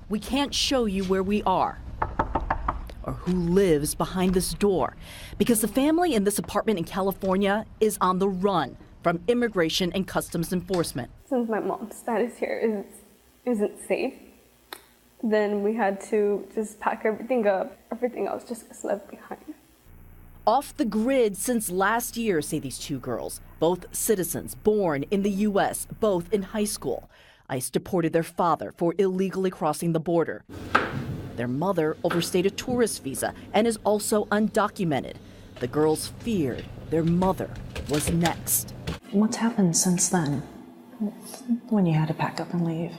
we can't show you where we are or who lives behind this door, because the family in this apartment in California is on the run from immigration and customs enforcement. Since my mom's status here isn't safe, then we had to just pack everything up. Everything else just gets left behind. Off the grid since last year, say these two girls, both citizens born in the U.S., both in high school. ICE deported their father for illegally crossing the border. Their mother overstayed a tourist visa and is also undocumented. The girls feared their mother was next. What's happened since then, when you had to pack up and leave?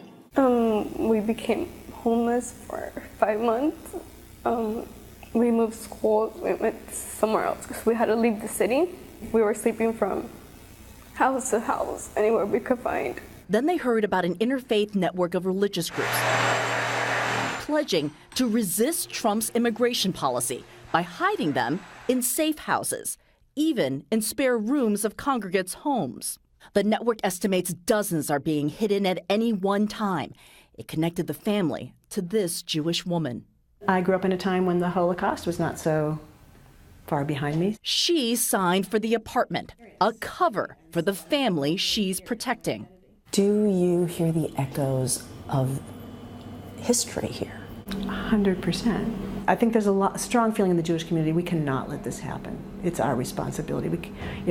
We became homeless for 5 months. We moved schools, we went somewhere else because we had to leave the city. We were sleeping from house to house, anywhere we could find. Then they heard about an interfaith network of religious groups pledging to resist Trump's immigration policy by hiding them in safe houses, even in spare rooms of congregants' homes. The network estimates dozens are being hidden at any one time. It connected the family to this Jewish woman. I grew up in a time when the Holocaust was not so far behind me. She signed for the apartment, a cover for the family she's protecting. Do you hear the echoes of history here? 100%. I think there's a strong feeling in the Jewish community we cannot let this happen. It's our responsibility.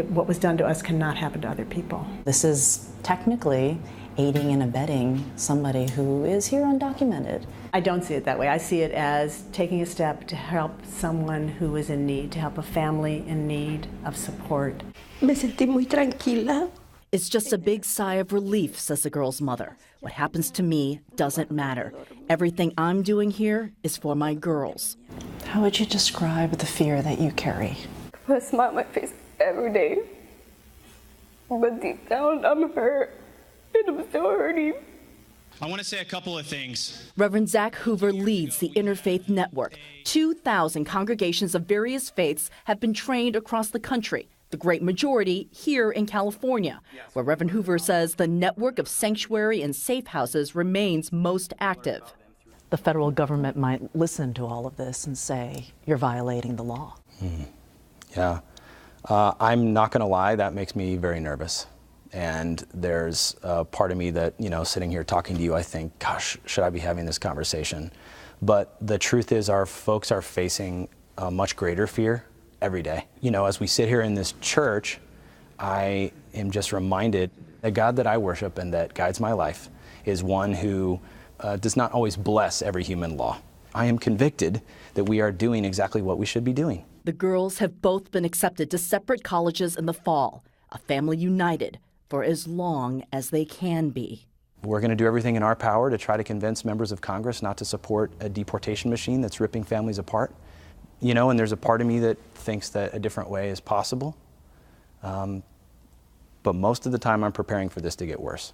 What was done to us cannot happen to other people. This is technically aiding and abetting somebody who is here undocumented. I don't see it that way. I see it as taking a step to help someone who is in need, to help a family in need of support. Me sentí muy tranquila. It's just a big sigh of relief, says the girl's mother. What happens to me doesn't matter. Everything I'm doing here is for my girls. How would you describe the fear that you carry? I put a smile on my face every day. But deep down, I'm hurt. And I'm still hurting. I want to say a couple of things. Reverend Zach Hoover leads the Interfaith Network. 2,000 congregations of various faiths have been trained across the country, the great majority here in California, where Reverend Hoover says the network of sanctuary and safe houses remains most active. The federal government might listen to all of this and say, you're violating the law. Yeah. I'm not going to lie, that makes me very nervous. And there's a part of me that, sitting here talking to you, I think, gosh, should I be having this conversation? But the truth is our folks are facing a much greater fear every day. As we sit here in this church, I am just reminded the God that I worship and that guides my life is one who does not always bless every human law. I am convicted that we are doing exactly what we should be doing. The girls have both been accepted to separate colleges in the fall, a family united for as long as they can be. We're going to do everything in our power to try to convince members of Congress not to support a deportation machine that's ripping families apart. And there's a part of me that thinks that a different way is possible. But most of the time I'm preparing for this to get worse.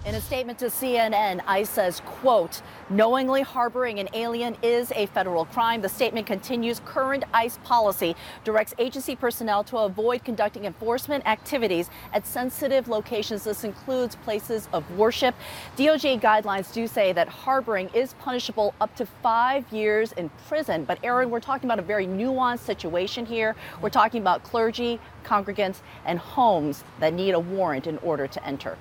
In a statement to CNN, ICE says, quote, knowingly harboring an alien is a federal crime. The statement continues, current ICE policy directs agency personnel to avoid conducting enforcement activities at sensitive locations. This includes places of worship. DOJ guidelines do say that harboring is punishable up to 5 years in prison. But Aaron, we're talking about a very nuanced situation here. We're talking about clergy, congregants, and homes that need a warrant in order to enter.